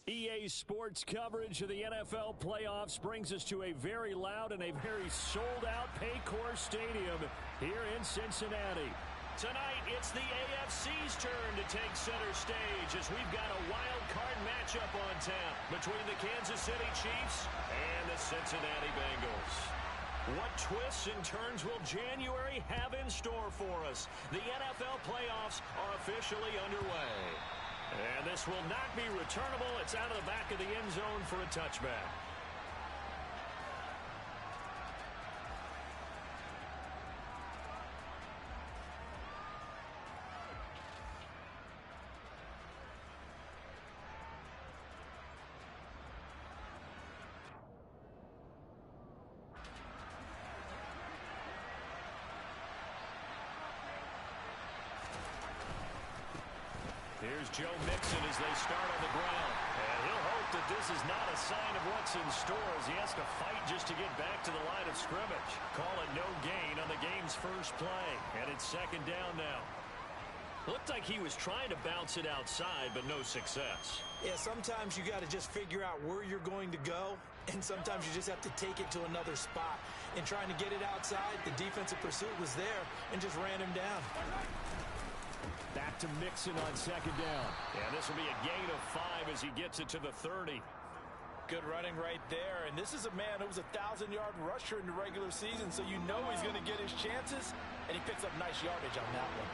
EA Sports coverage of the NFL playoffs brings us to a very loud and a very sold-out Paycor Stadium here in Cincinnati. Tonight, it's the AFC's turn to take center stage as we've got a wild card matchup on tap between the Kansas City Chiefs and the Cincinnati Bengals. What twists and turns will January have in store for us? The NFL playoffs are officially underway. And this will not be returnable. It's out of the back of the end zone for a touchback. Here's Joe Mixon as they start on the ground. And he'll hope that this is not a sign of what's in store as he has to fight just to get back to the line of scrimmage. Call it no gain on the game's first play. And it's second down now. Looked like he was trying to bounce it outside, but no success. Yeah, sometimes you got to just figure out where you're going to go, and sometimes you just have to take it to another spot. In trying to get it outside, the defensive pursuit was there and just ran him down. Back to Mixon on second down. And this will be a gain of 5 as he gets it to the 30. Good running right there. And this is a man who was a 1,000-yard rusher in the regular season, so you know he's going to get his chances, and he picks up nice yardage on that one.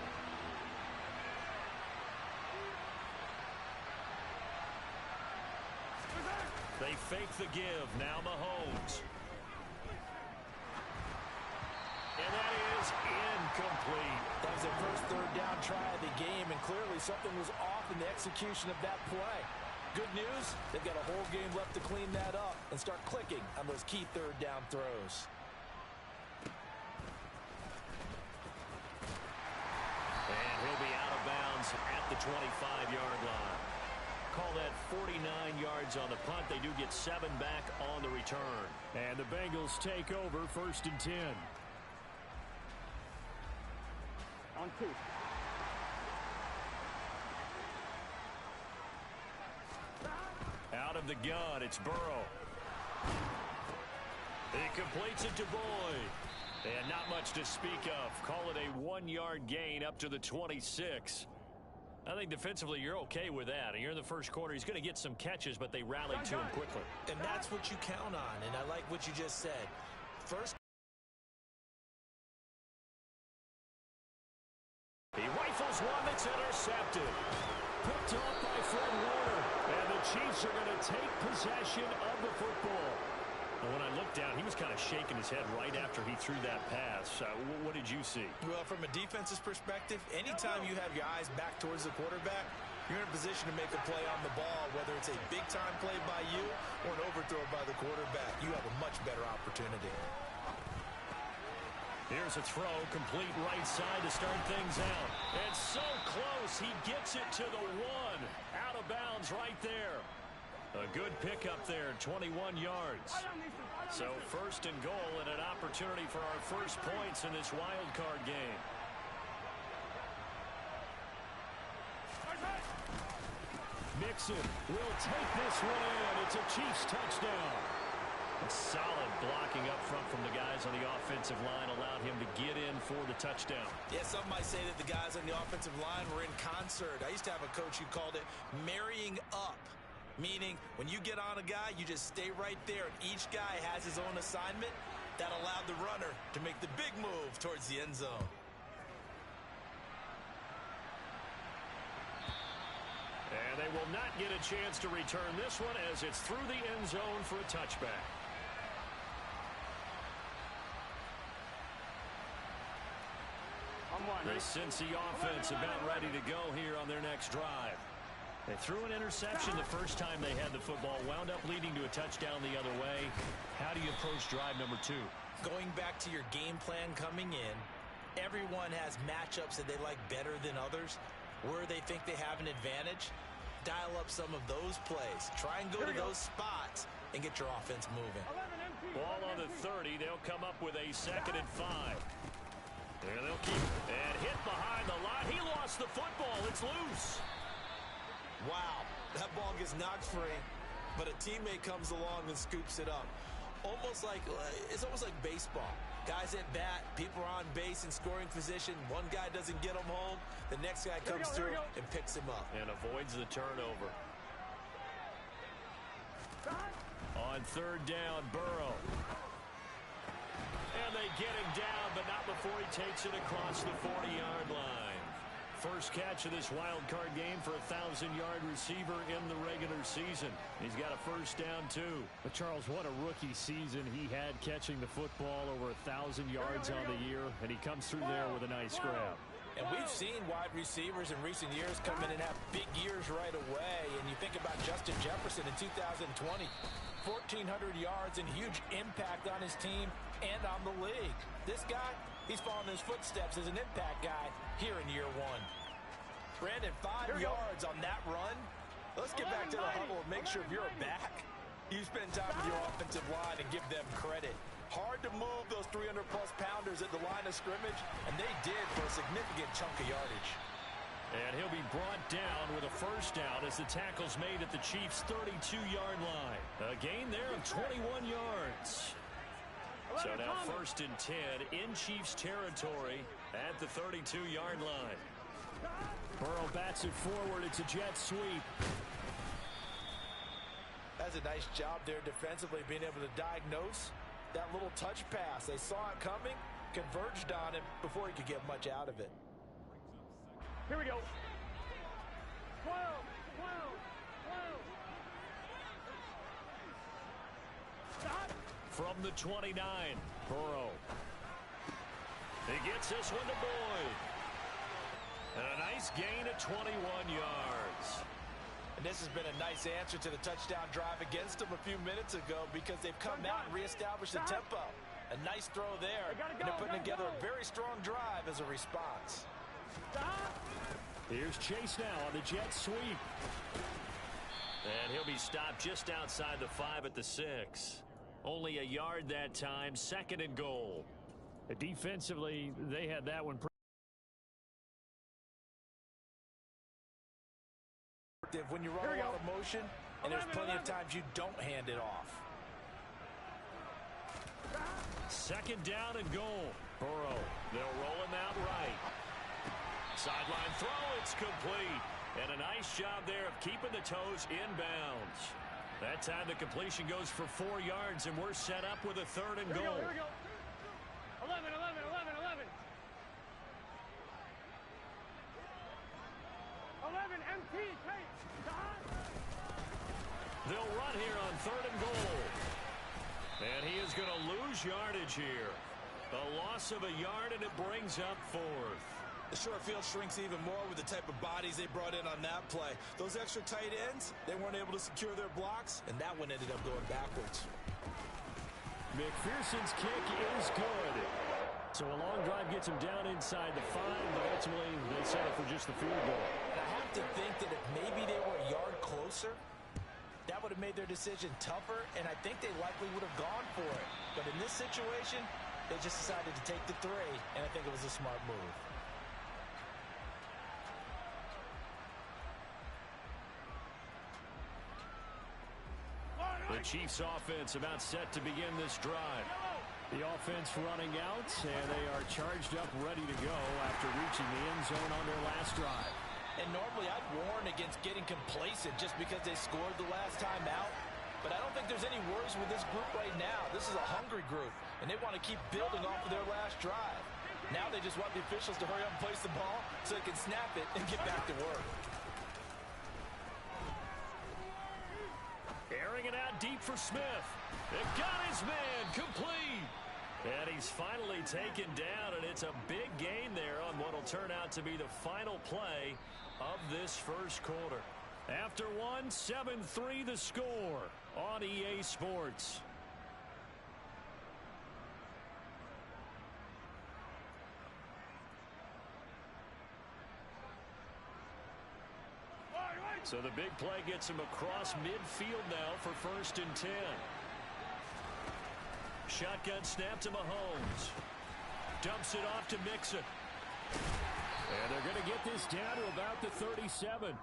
They fake the give. Now Mahomes. And that is incomplete. That was their first third down try of the game, and clearly something was off in the execution of that play. Good news, they've got a whole game left to clean that up and start clicking on those key third down throws. And he'll be out of bounds at the 25-yard line. Call that 49 yards on the punt. They do get 7 back on the return. And the Bengals take over 1st and 10. On 2. Out of the gun, it's Burrow. He completes it to Boyd. And not much to speak of. Call it a 1-yard gain up to the 26. I think defensively you're okay with that. And you're in the first quarter. He's going to get some catches, but they rallied to him quickly. And that's what you count on. And I like what you just said. First. He rifles one that's intercepted. Picked off by Fred Warner. And the Chiefs are going to take possession of the football. And when I looked down, he was kind of shaking his head right after he threw that pass. What did you see? Well, from a defense's perspective, anytime you have your eyes back towards the quarterback, you're in a position to make a play on the ball, whether it's a big-time play by you or an overthrow by the quarterback. You have a much better opportunity. Here's a throw, complete right side to start things out. And so close, he gets it to the 1. Out of bounds right there. A good pickup there, 21 yards. So 1st and goal and an opportunity for our first points in this wild card game. Mixon will take this one in. It's a Chiefs touchdown. Solid blocking up front from the guys on the offensive line allowed him to get in for the touchdown. Yeah, some might say that the guys on the offensive line were in concert. I used to have a coach who called it marrying up, meaning when you get on a guy, you just stay right there, and each guy has his own assignment. That allowed the runner to make the big move towards the end zone. And they will not get a chance to return this one as it's through the end zone for a touchback. The Cincy offense about ready to go here on their next drive. They threw an interception the first time they had the football, wound up leading to a touchdown the other way. How do you approach drive number 2? Going back to your game plan coming in, everyone has matchups that they like better than others. Where they think they have an advantage, dial up some of those plays. Try and go to those spots and get your offense moving. Ball on the 30. They'll come up with a 2nd and 5. And they'll keep and hit behind the line. He lost the football. It's loose. Wow. That ball gets knocked free, but a teammate comes along and scoops it up. It's almost like baseball. Guys at bat, people are on base in scoring position. One guy doesn't get him home. The next guy comes through and picks him up. And avoids the turnover. On third down, Burrow. And they get him down, but not before he takes it across the 40-yard line. First catch of this wild card game for a 1,000-yard receiver in the regular season. He's got a first down, too. But, Charles, what a rookie season he had catching the football, over 1,000 yards on the year, and he comes through there with a nice grab. And we've seen wide receivers in recent years come in and have big years right away. And you think about Justin Jefferson in 2020. 1,400 yards and huge impact on his team and on the league. This guy, he's following his footsteps as an impact guy here in year one. Brandon, 5 yards on that run. Let's get back to the huddle and make sure if you're back, you spend time with your offensive line and give them credit. Hard to move those 300-plus pounders at the line of scrimmage, and they did for a significant chunk of yardage. And he'll be brought down with a first down as the tackle's made at the Chiefs' 32-yard line. A gain there of 21 yards. So now first and 10 in Chiefs territory at the 32-yard line. Burrow bats it forward. It's a jet sweep. That's a nice job there defensively, being able to diagnose that little touch pass. They saw it coming, converged on him before he could get much out of it. Here we go. 12. Stop. From the 29, Burrow. He gets this one to Boyd. And a nice gain of 21 yards. And this has been a nice answer to the touchdown drive against them a few minutes ago because they've come out and reestablished the tempo. A nice throw there. And they're putting together a very strong drive as a response. Here's Chase now on the jet sweep. And he'll be stopped just outside the 5 at the 6. Only a yard that time, second and goal. Defensively, they had that one. When you run a lot of motion, and there's plenty of times you don't hand it off. Second down and goal. Burrow, they'll roll him out right. Sideline throw, it's complete. And a nice job there of keeping the toes inbounds. That time the completion goes for 4 yards, and we're set up with a third and goal. Here we go. 11. 11, MT, take. They'll run here on third and goal. And he is going to lose yardage here. A loss of a yard, and it brings up fourth. The short field shrinks even more with the type of bodies they brought in on that play. Those extra tight ends, they weren't able to secure their blocks, and that one ended up going backwards. McPherson's kick is good. So a long drive gets him down inside the 5, but ultimately they settle for just the field goal. And I have to think that if maybe they were a yard closer, that would have made their decision tougher, and I think they likely would have gone for it. But in this situation, they just decided to take the 3, and I think it was a smart move. The Chiefs offense about set to begin this drive. The offense running out, and they are charged up, ready to go after reaching the end zone on their last drive. And normally I'd warn against getting complacent just because they scored the last time out. But I don't think there's any worries with this group right now. This is a hungry group, and they want to keep building off of their last drive. Now they just want the officials to hurry up and place the ball so they can snap it and get back to work. Airing it out deep for Smith. They've got his man complete. And he's finally taken down, and it's a big gain there on what will turn out to be the final play of this first quarter. After one, 7-3 the score on EA Sports. So the big play gets him across midfield now for first and 10. Shotgun snap to Mahomes. Dumps it off to Mixon. And they're going to get this down to about the 37.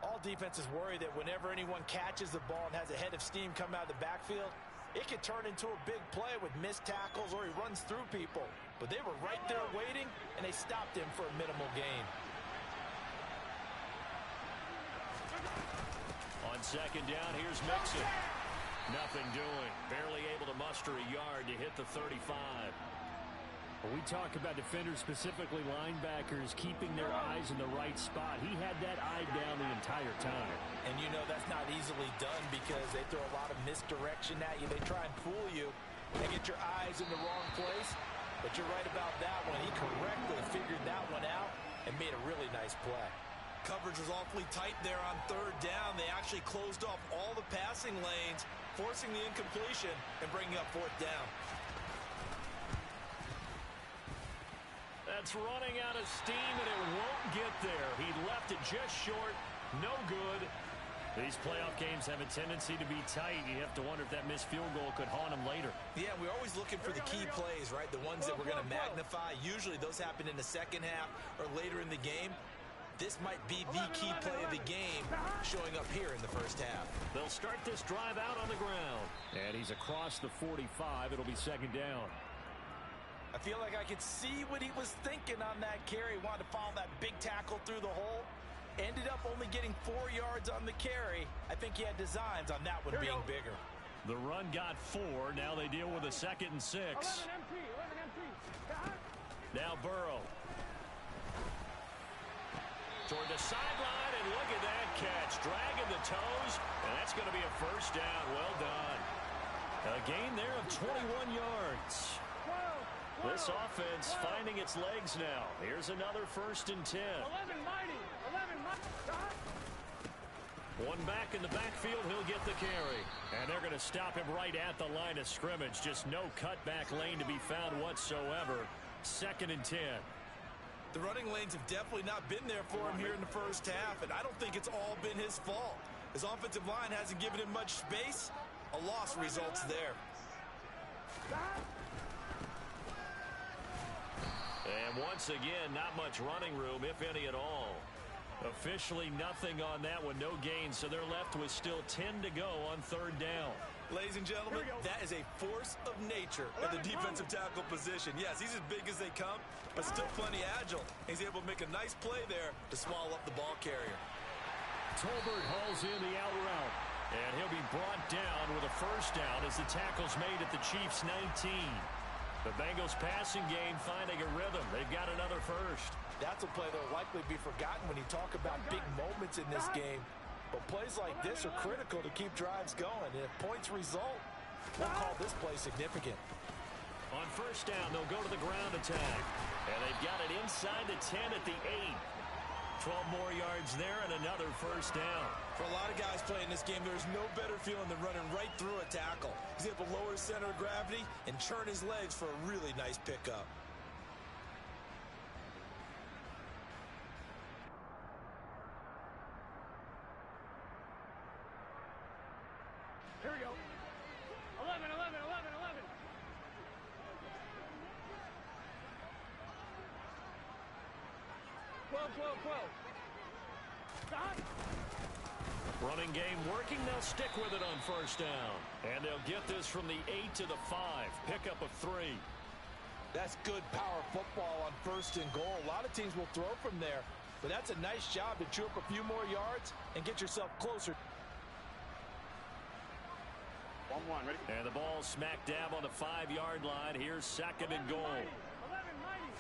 All defenses worry that whenever anyone catches the ball and has a head of steam come out of the backfield, it could turn into a big play with missed tackles or he runs through people. But they were right there waiting, and they stopped him for a minimal gain. On second down, here's Mixon. Nothing doing. Barely able to muster a yard to hit the 35. We talk about defenders, specifically linebackers, keeping their eyes in the right spot. He had that eye down the entire time. And you know that's not easily done because they throw a lot of misdirection at you. They try and fool you and get your eyes in the wrong place. But you're right about that one. He correctly figured that one out and made a really nice play. Coverage was awfully tight there on third down. They actually closed off all the passing lanes, forcing the incompletion and bringing up fourth down. That's running out of steam, and it won't get there. He left it just short. No good. These playoff games have a tendency to be tight. You have to wonder if that missed field goal could haunt him later. Yeah, we're always looking for the key plays, right? The ones that we're going to magnify. Usually those happen in the second half or later in the game. This might be the key play of the game showing up here in the first half. They'll start this drive out on the ground. And he's across the 45. It'll be second down. I feel like I could see what he was thinking on that carry. Wanted to follow that big tackle through the hole. Ended up only getting 4 yards on the carry. I think he had designs on that one being bigger. The run got 4. Now they deal with a 2nd and 6. 11 MT. Now Burrow. Toward the sideline, and look at that catch. Dragging the toes, and that's going to be a first down. Well done. A gain there of 21 yards. This offense finding its legs now. Here's another 1st and 10. 11 mighty. One back in the backfield, he'll get the carry. And they're going to stop him right at the line of scrimmage. Just no cutback lane to be found whatsoever. 2nd and 10. The running lanes have definitely not been there for him here in the first half, and I don't think it's all been his fault. His offensive line hasn't given him much space. A loss results there. And once again, not much running room, if any at all. Officially nothing on that one, no gain, so they're left with still 10 to go on 3rd down. Ladies and gentlemen, that is a force of nature at the defensive tackle position. Yes, he's as big as they come, but still plenty agile. He's able to make a nice play there to swallow up the ball carrier. Tolbert hauls in the out route. And he'll be brought down with a first down as the tackle's made at the Chiefs' 19. The Bengals passing game finding a rhythm. They've got another first. That's a play that will likely be forgotten when you talk about big moments in this game. But plays like this are critical to keep drives going. And if points result, we'll call this play significant. On first down, they'll go to the ground attack. And they've got it inside the 10 at the 8. 12 more yards there and another first down. For a lot of guys playing this game, there's no better feeling than running right through a tackle. He's able to lower his center of gravity and churn his legs for a really nice pickup. Here we go. 11. 12. Stop. Running game working. They'll stick with it on first down. And they'll get this from the 8 to the 5. Pickup of 3. That's good power football on 1st and goal. A lot of teams will throw from there. But that's a nice job to chew up a few more yards and get yourself closer. 1-1, ready? And the ball smack dab on the 5-yard line. Here's 2nd and goal. 11 mighty.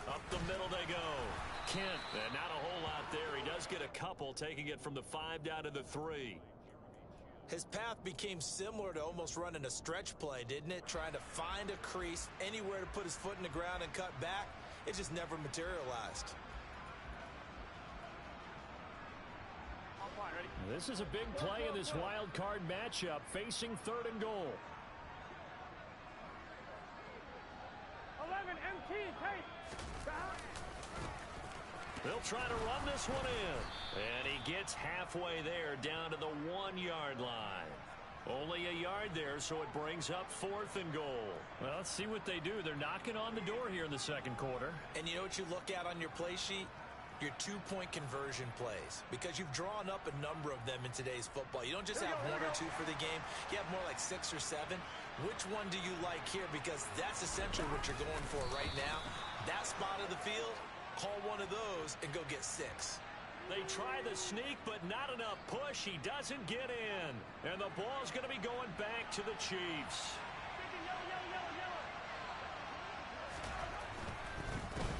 Up the middle they go. Kent, and not a whole lot there. He does get a couple, taking it from the 5 down to the 3. His path became similar to almost running a stretch play, didn't it? Trying to find a crease, anywhere to put his foot in the ground and cut back. It just never materialized. This is a big play in this wild card matchup, facing 3rd and goal. 11 MT, take. They'll try to run this one in. And he gets halfway there, down to the 1-yard line. Only a yard there, so it brings up 4th and goal. Well, let's see what they do. They're knocking on the door here in the 2nd quarter. And you know what you look at on your play sheet? your two-point conversion plays because you've drawn up a number of them in today's football. You don't just have one or two for the game. You have more like 6 or 7. Which one do you like here? Because that's essentially what you're going for right now. That spot of the field, call one of those and go get 6. They try the sneak, but not enough push. He doesn't get in. And the ball's going to be going back to the Chiefs.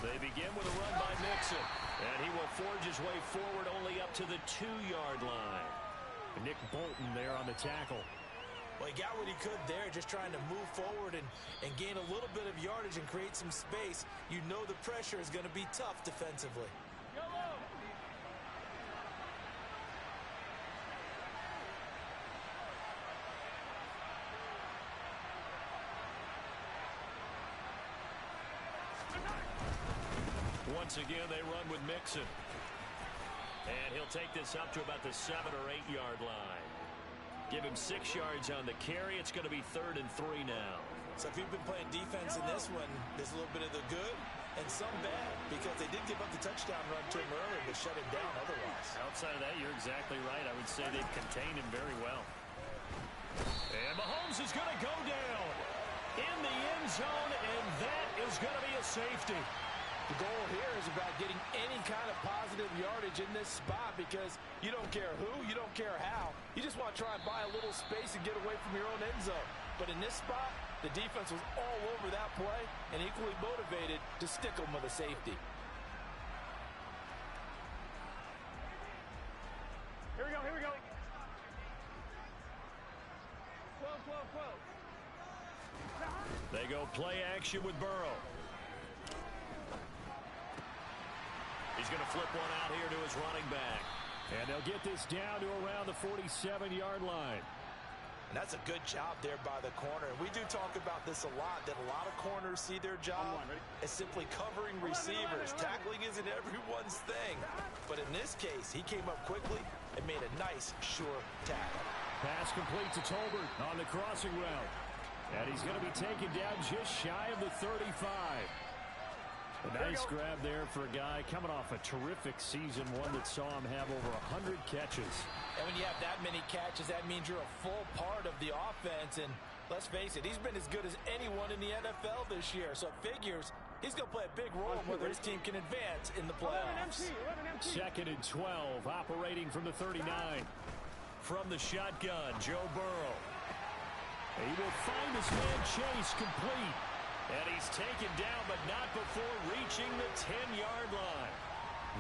They begin with a run by Mixon. And he will forge his way forward only up to the 2-yard line. Nick Bolton there on the tackle. Well, he got what he could there, just trying to move forward and gain a little bit of yardage and create some space. You know the pressure is going to be tough defensively. Once again, they run with Mixon. And he'll take this up to about the 7 or 8 yard line. Give him 6 yards on the carry. It's going to be 3rd and 3 now. So if you've been playing defense in this one, there's a little bit of the good and some bad because they did give up the touchdown run to him earlier but shut him down otherwise. Outside of that, you're exactly right. I would say they've contained him very well. And Mahomes is going to go down in the end zone, and that is going to be a safety. The goal here is about getting any kind of positive yardage in this spot because you don't care who, you don't care how. You just want to try and buy a little space and get away from your own end zone. But in this spot, the defense was all over that play and equally motivated to stick them with a safety. Here we go, here we go. 12. They go play action with Burrow. He's going to flip one out here to his running back. And they'll get this down to around the 47-yard line. And that's a good job there by the corner. And we do talk about this a lot, that a lot of corners see their job as simply covering receivers. Tackling isn't everyone's thing. But in this case, he came up quickly and made a nice, sure tackle. Pass complete to Tolbert on the crossing route. And he's going to be taken down just shy of the 35. A nice grab there for a guy coming off a terrific season, one that saw him have over 100 catches. And when you have that many catches, that means you're a full part of the offense. And let's face it, he's been as good as anyone in the NFL this year. So it figures he's going to play a big role in whether his team can advance in the playoffs. 2nd and 12, operating from the 39. From the shotgun, Joe Burrow. He will find his man Chase complete. And he's taken down, but not before reaching the 10-yard line.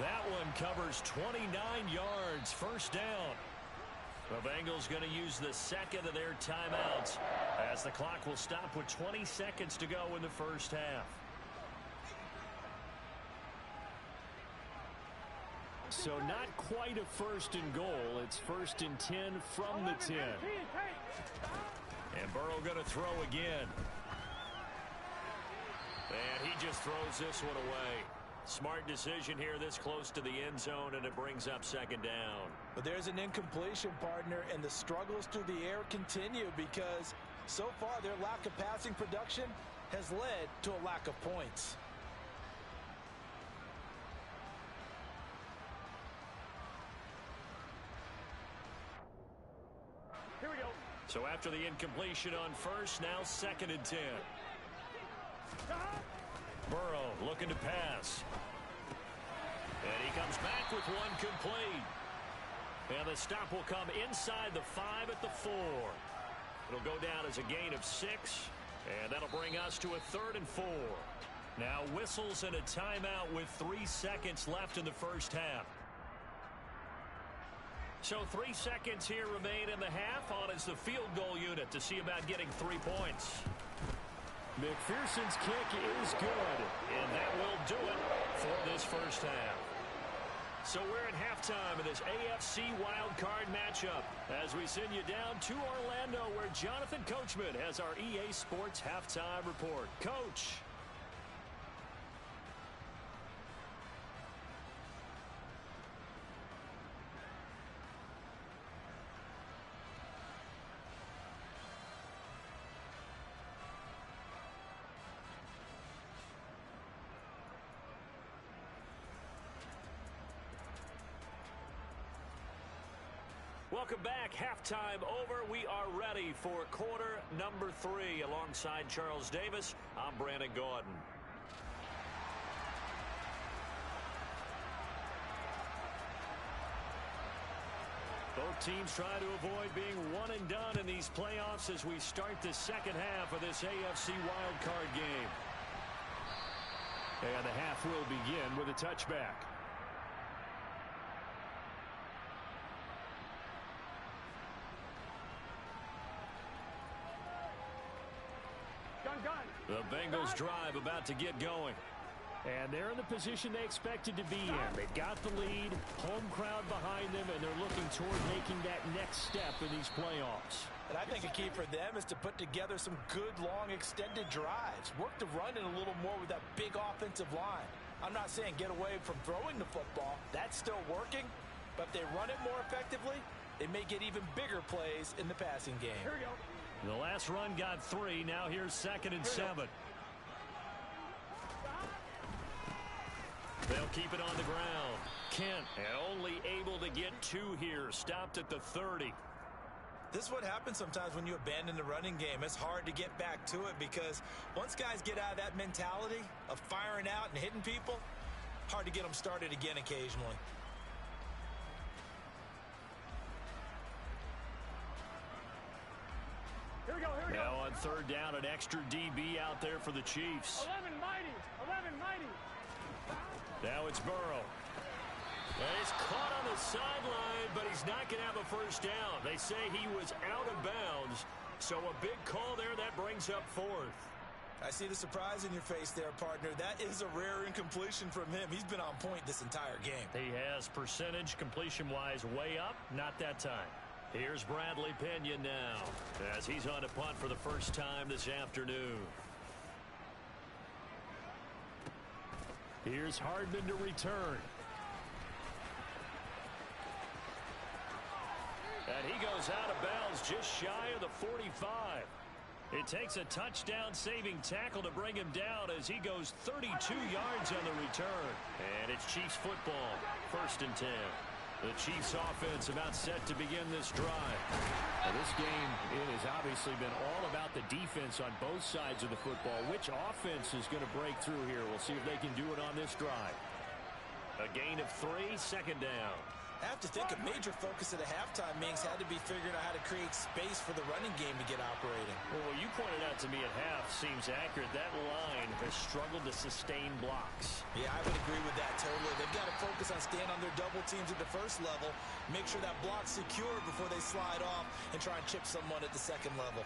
That one covers 29 yards, first down. The Bengals going to use the second of their timeouts as the clock will stop with 20 seconds to go in the first half. So not quite a 1st and goal. It's 1st and 10 from the 10. And Burrow going to throw again. And he just throws this one away. Smart decision here this close to the end zone, and it brings up 2nd down. But there's an incompletion, partner, and the struggles through the air continue because so far their lack of passing production has led to a lack of points. Here we go. So after the incompletion on first, now 2nd and 10. Burrow looking to pass. And he comes back with one complete. And the stop will come inside the 5 at the 4. It'll go down as a gain of 6. And that'll bring us to a 3rd and 4. Now whistles and a timeout with 3 seconds left in the first half. So 3 seconds here remain in the half. On is the field goal unit to see about getting 3 points. McPherson's kick is good, and that will do it for this first half. So we're at halftime of this AFC Wildcard matchup as we send you down to Orlando where Jonathan Coachman has our EA Sports Halftime Report. Coach. Welcome back. Halftime over. We are ready for quarter number 3. Alongside Charles Davis, I'm Brandon Gaudin. Both teams try to avoid being one and done in these playoffs as we start the second half of this AFC Wildcard game. And the half will begin with a touchback. The Bengals drive about to get going. And they're in the position they expected to be in. They've got the lead, home crowd behind them, and they're looking toward making that next step in these playoffs. And I think a key for them is to put together some good, long, extended drives. Work the run in a little more with that big offensive line. I'm not saying get away from throwing the football. That's still working. But if they run it more effectively, they may get even bigger plays in the passing game. Here we go. The last run got 3. Now here's 2nd and 7. They'll keep it on the ground. Kent only able to get 2 here. Stopped at the 30. This is what happens sometimes when you abandon the running game. It's hard to get back to it because once guys get out of that mentality of firing out and hitting people, hard to get them started again occasionally. Here we go, here we Now go. on 3rd down, an extra DB out there for the Chiefs. 11 mighty. 11 mighty. Now it's Burrow. And he's caught on the sideline, but he's not going to have a first down. They say he was out of bounds, so a big call there that brings up 4th. I see the surprise in your face there, partner. That is a rare incompletion from him. He's been on point this entire game. He has percentage completion-wise way up, not that time. Here's Bradley Pena now as he's on a punt for the first time this afternoon. Here's Hardman to return. And he goes out of bounds just shy of the 45. It takes a touchdown-saving tackle to bring him down as he goes 32 yards on the return. And it's Chiefs football, 1st and 10. The Chiefs offense about set to begin this drive. Now this game, it has obviously been all about the defense on both sides of the football. Which offense is going to break through here? We'll see if they can do it on this drive. A gain of 3, 2nd down. I have to think a major focus at the halftime means had to be figuring out how to create space for the running game to get operating. Well, what you pointed out to me at half seems accurate. That line has struggled to sustain blocks. Yeah, I would agree with that totally. They've got to focus on staying on their double teams at the first level, make sure that block's secure before they slide off and try and chip someone at the 2nd level.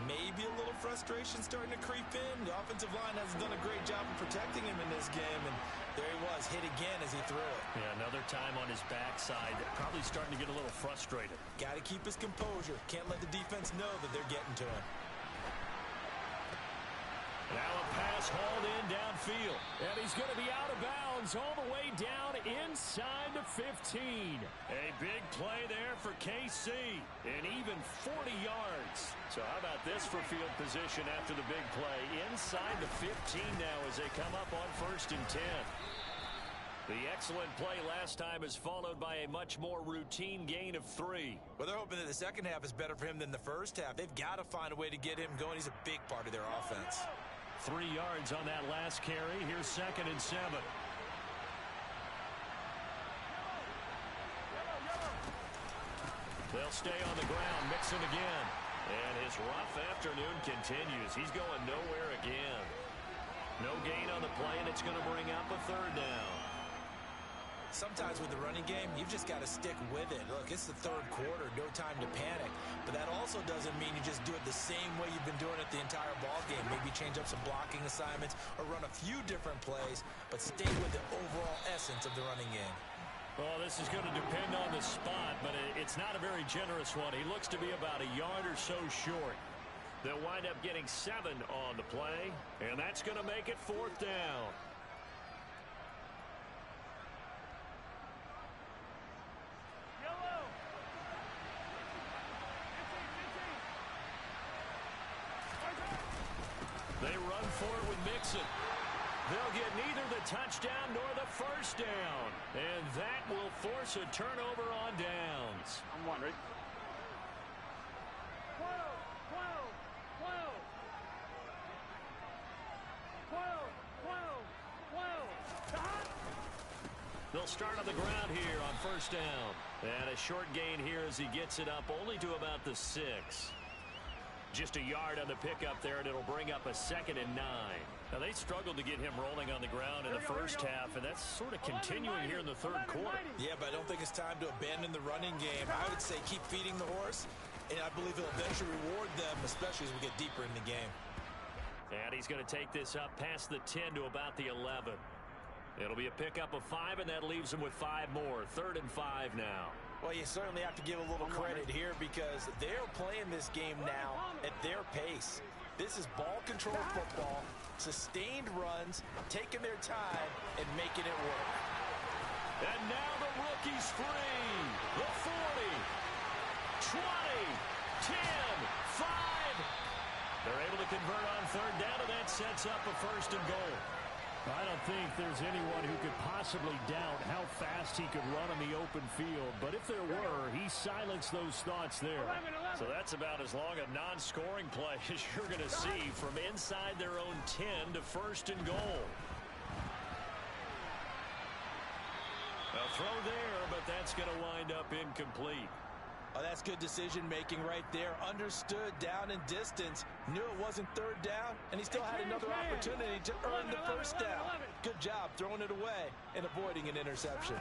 Maybe a little frustration starting to creep in. The offensive line hasn't done a great job of protecting him in this game, and there he was, hit again as he threw it. Yeah, another time on his backside, probably starting to get a little frustrated. Got to keep his composure. Can't let the defense know that they're getting to him. Now a pass hauled in downfield. And he's going to be out of bounds all the way down inside the 15. A big play there for KC. And even 40 yards. So how about this for field position after the big play? Inside the 15 now as they come up on 1st and 10. The excellent play last time is followed by a much more routine gain of 3. Well, they're hoping that the second half is better for him than the first half. They've got to find a way to get him going. He's a big part of their offense. 3 yards on that last carry. Here's 2nd and 7. They'll stay on the ground, mixing again. And his rough afternoon continues. He's going nowhere again. No gain on the play, and it's going to bring up a 3rd down. Sometimes with the running game, you've just got to stick with it. Look, it's the 3rd quarter, no time to panic. But that also doesn't mean you just do it the same way you've been doing it the entire ball game. Maybe change up some blocking assignments or run a few different plays, but stay with the overall essence of the running game. Well, this is going to depend on the spot, but it's not a very generous one. He looks to be about a yard or so short. They'll wind up getting 7 on the play, and that's going to make it 4th down. They run for it with Mixon. They'll get neither the touchdown nor the first down. And that will force a turnover on downs. I'm one, Rick. 12, 12, 12. 12, 12, 12. They'll start on the ground here on first down. And a short gain here as he gets it up only to about the 6. Just a yard on the pickup there, and it'll bring up a 2nd and 9. Now, they struggled to get him rolling on the ground in the first half, and that's sort of continuing here in the third quarter. Yeah, but I don't think it's time to abandon the running game. I would say keep feeding the horse, and I believe he'll eventually reward them, especially as we get deeper in the game. And he's going to take this up past the 10 to about the 11. It'll be a pickup of 5, and that leaves him with 5 more. 3rd and 5 now. Well, you certainly have to give a little credit here because they're playing this game now at their pace. This is ball control football, sustained runs, taking their time, and making it work. And now the rookie's free. The 40, 20, 10, 5. They're able to convert on 3rd down, and that sets up a 1st and goal. I don't think there's anyone who could possibly doubt how fast he could run on the open field. But if there were, he silenced those thoughts there. 11. So that's about as long a non-scoring play as you're going to see from inside their own 10 to 1st and goal. A throw there, but that's going to wind up incomplete. Oh, that's good decision-making right there. Understood down and distance. Knew it wasn't 3rd down, and he still had another opportunity to earn the 1st down. Good job throwing it away and avoiding an interception.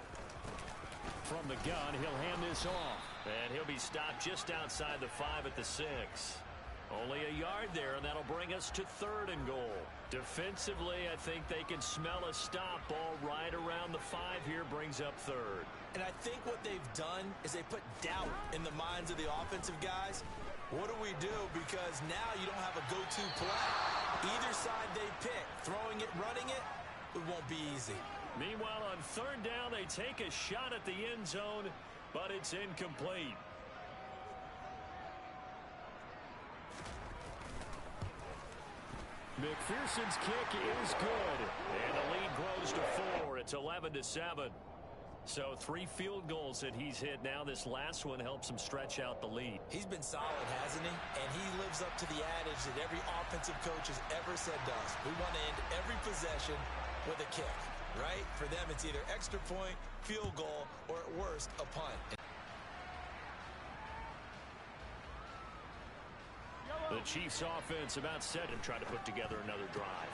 From the gun, he'll hand this off. And he'll be stopped just outside the 5 at the 6. Only a yard there, and that'll bring us to 3rd and goal. Defensively, I think they can smell a stop. Ball right around the 5 here brings up 3rd. And I think what they've done is they put doubt in the minds of the offensive guys. What do we do? Because now you don't have a go-to play. Either side they pick, throwing it, running it, it won't be easy. Meanwhile, on 3rd down, they take a shot at the end zone, but it's incomplete. McPherson's kick is good, and the lead grows to 4. It's 11-7. So 3 field goals that he's hit now. This last one helps him stretch out the lead. He's been solid, hasn't he? And he lives up to the adage that every offensive coach has ever said to us. We want to end every possession with a kick, right? For them, it's either extra point, field goal, or at worst, a punt. The Chiefs offense about set and trying to put together another drive.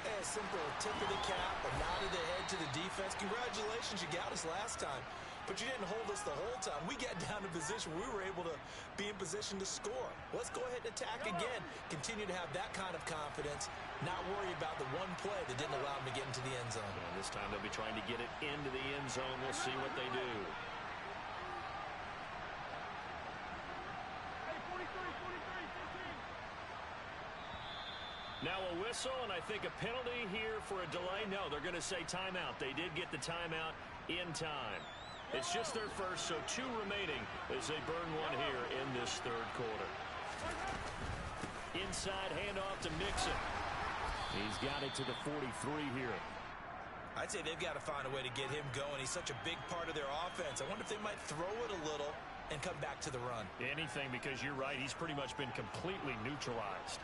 A simple tip of the cap, a nod of the head to the defense. Congratulations, you got us last time. But you didn't hold us the whole time. We got down to position where we were able to be in position to score. Let's go ahead and attack again. Continue to have that kind of confidence. Not worry about the one play that didn't allow them to get into the end zone. And this time they'll be trying to get it into the end zone. We'll see what they do. Now a whistle, and I think a penalty here for a delay. No, they're going to say timeout. They did get the timeout in time. It's just their first, so 2 remaining as they burn one here in this 3rd quarter. Inside handoff to Mixon. He's got it to the 43 here. I'd say they've got to find a way to get him going. He's such a big part of their offense. I wonder if they might throw it a little and come back to the run. Anything, because you're right. He's pretty much been completely neutralized.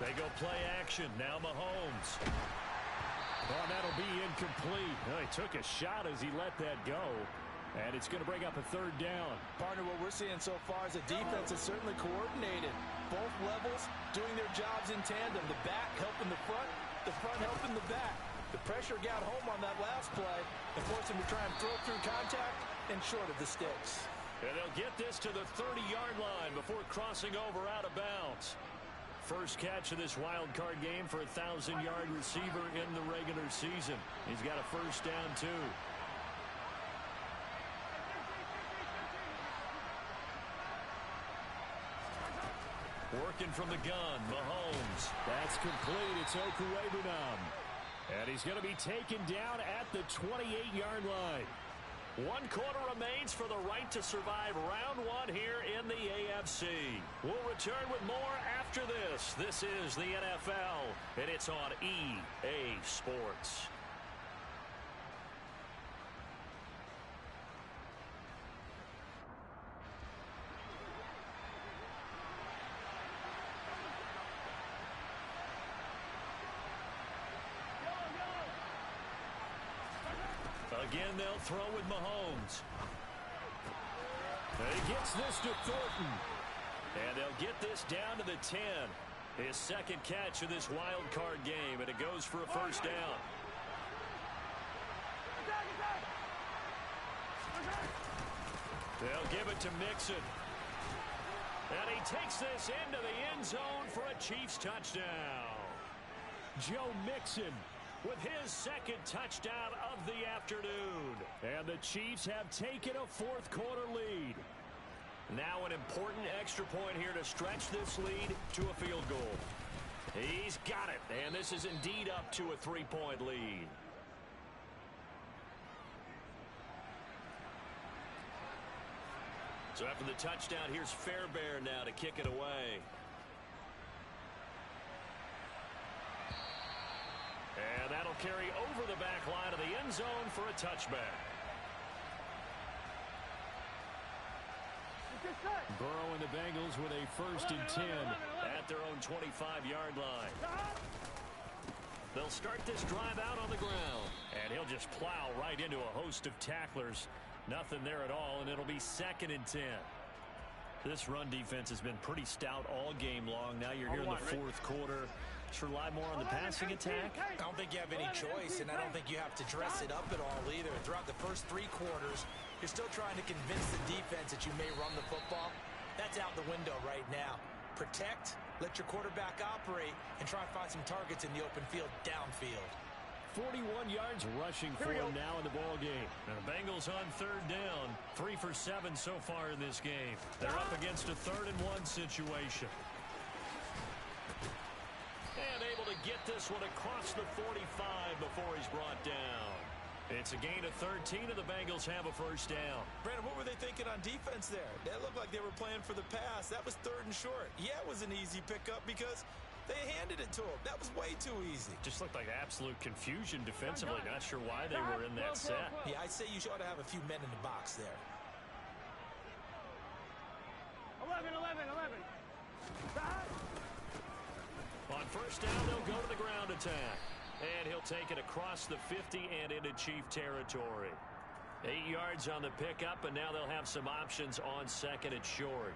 They go play action. Now Mahomes. Oh, that'll be incomplete. Oh, he took a shot as he let that go. And it's going to bring up a 3rd down. Partner, what we're seeing so far is the defense is certainly coordinated. Both levels doing their jobs in tandem. The back helping the front helping the back. The pressure got home on that last play and forced him to try and throw through contact and short of the sticks. And they'll get this to the 30-yard line before crossing over out of bounds. First catch of this wild card game for a 1,000-yard receiver in the regular season. He's got a 1st down, too. Working from the gun, Mahomes. That's complete. It's Okuwebunam. And he's going to be taken down at the 28-yard line. 1 quarter remains for the right to survive round 1 here in the AFC. We'll return with more after this. This is the NFL, and it's on EA Sports. Again, they'll throw with Mahomes. He gets this to Thornton. And they'll get this down to the 10. His second catch of this wild card game, and it goes for a first down. They'll give it to Mixon. And he takes this into the end zone for a Chiefs touchdown. Joe Mixon with his second touchdown of the afternoon. And the Chiefs have taken a fourth quarter lead. Now an important extra point here to stretch this lead to a field goal. He's got it, and this is indeed up to a 3-point lead. So after the touchdown, here's Fairbairn now to kick it away. And that'll carry over the back line of the end zone for a touchback. Burrow and the Bengals with a 1st and 10 at their own 25-yard line. They'll start this drive out on the ground. And he'll just plow right into a host of tacklers. Nothing there at all, and it'll be 2nd and 10. This run defense has been pretty stout all game long. Now you're here in the fourth quarter. Just rely more on the passing attack. I don't think you have any choice, and I don't think you have to dress it up at all either. Throughout the first 3 quarters, you're still trying to convince the defense that you may run the football. That's out the window right now. Protect, let your quarterback operate, and try and find some targets in the open field downfield. 41 yards rushing for him now in the ball game. And the Bengals on 3rd down. 3 for 7 so far in this game. They're up against a 3rd and 1 situation. And able to get this one across the 45 before he's brought down. It's a gain of 13, and the Bengals have a first down. Brandon, what were they thinking on defense there? That looked like they were playing for the pass. That was 3rd and short. Yeah, it was an easy pickup because they handed it to him. That was way too easy. Just looked like absolute confusion defensively. Not sure why they were in that set. Yeah, I'd say you ought to have a few men in the box there. 11. On first down, they'll go to the ground attack. And he'll take it across the 50 and into Chief territory. 8 yards on the pickup, and now they'll have some options on 2nd and short.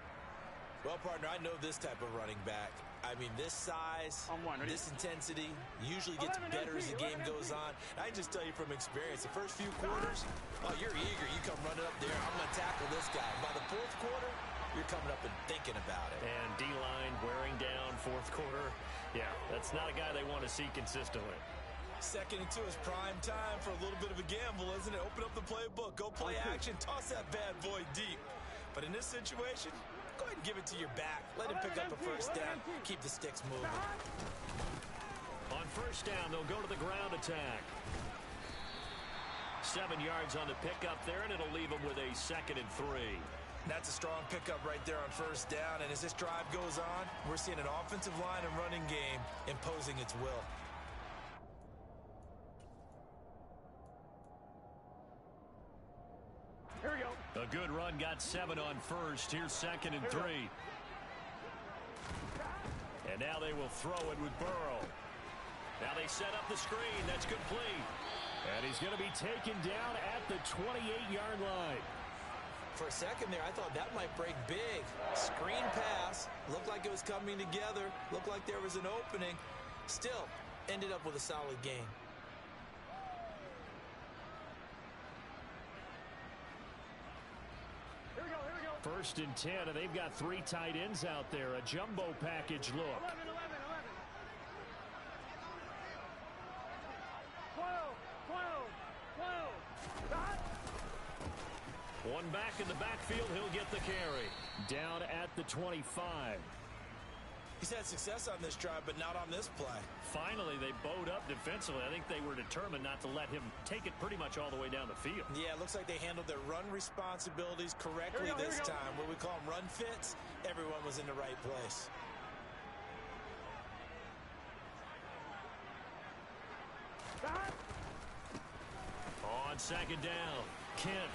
Well, partner, I know this type of running back. I mean, this size, this intensity usually gets better as the game goes on. I can just tell you from experience, the first few quarters, oh, you're eager. You come running up there. I'm going to tackle this guy. By the 4th quarter, you're coming up and thinking about it. And D-line wearing down 4th quarter. Yeah, that's not a guy they want to see consistently. 2nd and 2 is prime time for a little bit of a gamble, isn't it? Open up the playbook. Go play action. Toss that bad boy deep. But in this situation, go ahead and give it to your back. Let him pick up a first down. Keep the sticks moving. On first down, they'll go to the ground attack. 7 yards on the pickup there, and it'll leave them with a 2nd and 3. That's a strong pickup right there on first down. And as this drive goes on, we're seeing an offensive line and running game imposing its will. Here we go. A good run, got 7 on first. Here's 2nd and 3. And now they will throw it with Burrow. Now they set up the screen. That's complete. And he's going to be taken down at the 28-yard line. For a second there, I thought that might break big. Screen pass. Looked like it was coming together. Looked like there was an opening. Still, ended up with a solid gain. Here we go. 1st and 10, and they've got 3 tight ends out there. A jumbo package look. 11. 12. One back in the backfield, he'll get the carry. Down at the 25. He's had success on this drive, but not on this play. Finally, they bowed up defensively. I think they were determined not to let him take it pretty much all the way down the field. Yeah, it looks like they handled their run responsibilities correctly this time. What we call them run fits, everyone was in the right place. On second down, Kent.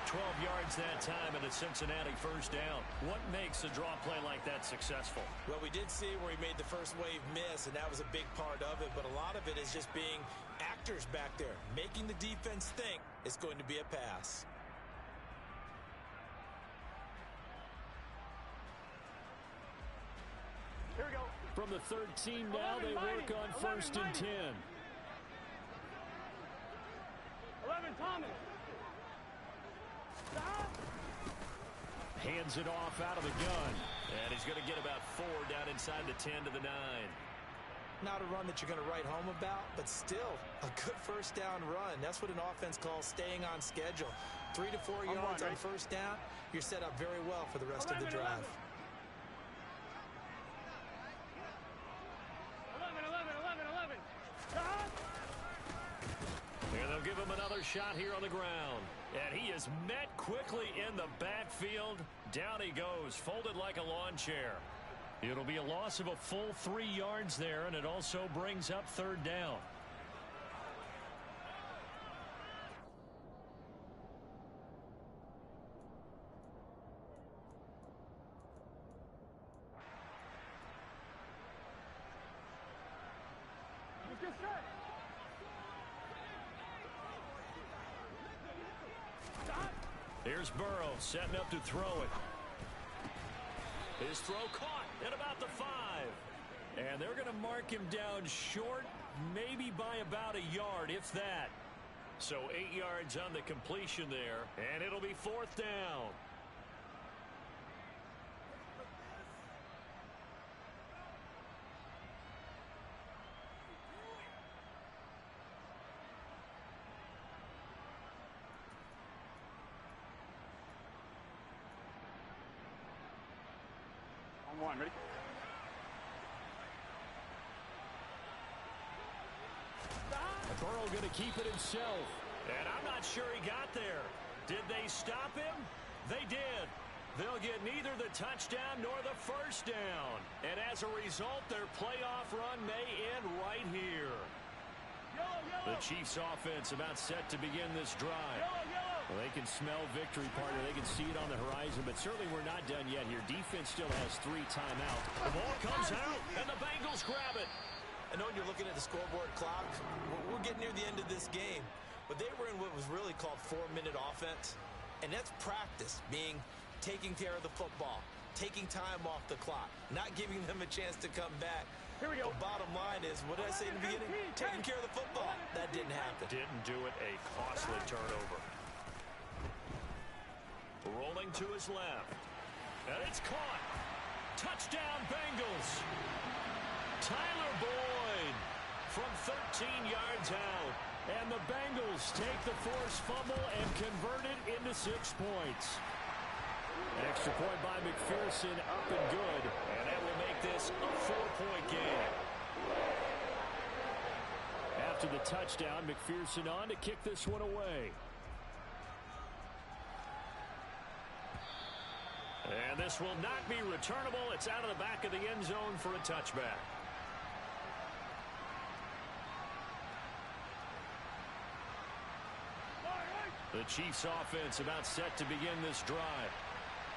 12 yards that time and a Cincinnati first down. What makes a draw play like that successful? Well, we did see where he made the first wave miss, and that was a big part of it. But a lot of it is just being actors back there, making the defense think it's going to be a pass. Here we go. From the 13 now, they work on first and 10. 11, Thomas. Hands it off out of the gun. And he's going to get about 4 down inside the 10 to the 9. Not a run that you're going to write home about, but still a good first down run. That's what an offense calls staying on schedule. 3 to 4 yards on first down. You're set up very well for the rest of the drive. 11. And they'll give him another shot here on the ground. And he is met quickly in the backfield. Down he goes, folded like a lawn chair. It'll be a loss of a full 3 yards there, and it also brings up third down. Here's Burrow setting up to throw it. His throw caught at about the 5. And they're going to mark him down short, maybe by about a yard, if that. So 8 yards on the completion there, and it'll be fourth down. One, ready? Burrow going to keep it himself. And I'm not sure he got there. Did they stop him? They did. They'll get neither the touchdown nor the first down. And as a result, their playoff run may end right here. The Chiefs offense about set to begin this drive. Well, they can smell victory, partner. They can see it on the horizon, but certainly we're not done yet here. Defense still has 3 timeouts. The ball comes out, and the Bengals grab it. I know when you're looking at the scoreboard clock, we're getting near the end of this game, but they were in what was really called 4-minute offense, and that's practice, meaning taking care of the football, taking time off the clock, not giving them a chance to come back. Here we go. The bottom line is, what did I say in the beginning? Taking care of the football. That didn't happen. Didn't do it. A costly turnover. Rolling to his left. And it's caught. Touchdown, Bengals. Tyler Boyd from 13 yards out. And the Bengals take the forced fumble and convert it into 6 points. Extra point by McPherson, up and good. And that will make this a 4-point game. After the touchdown, McPherson on to kick this one away. And this will not be returnable. It's out of the back of the end zone for a touchback. The Chiefs offense about set to begin this drive.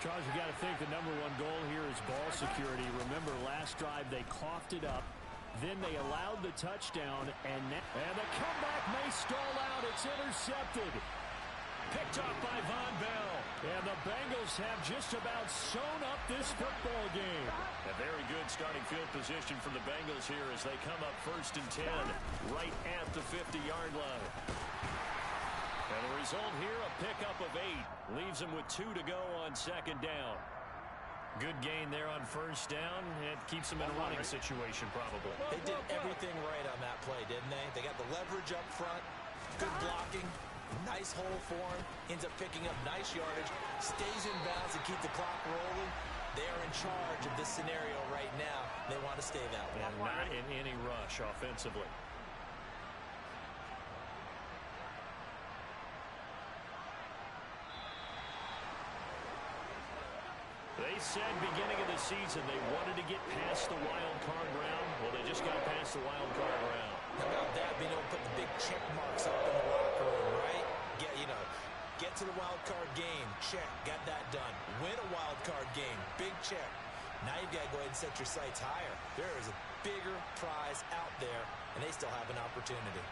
Charles, you got to think the #1 goal here is ball security. Remember, last drive they coughed it up. Then they allowed the touchdown, and the comeback may stall out. It's intercepted. Picked up by Von Bell. And the Bengals have just about sewn up this football game. A very good starting field position for the Bengals here as they come up first and 10 right at the 50-yard line. And the result here, a pickup of 8. Leaves them with 2 to go on second down. Good gain there on first down. It keeps them in a running situation probably. They did everything right on that play, didn't they? They got the leverage up front, good blocking, nice hole for him, ends up picking up nice yardage, stays in bounds to keep the clock rolling. They are in charge of this scenario right now. They want to stay that way. And not in any rush offensively. They said beginning of the season they wanted to get past the wild card round. Well, they just got past the wild card round. How about that? Being able to put the big check marks up in the locker room, right? Get to the wild card game. Check. Got that done. Win a wild card game. Big check. Now you've got to go ahead and set your sights higher. There is a bigger prize out there, and they still have an opportunity.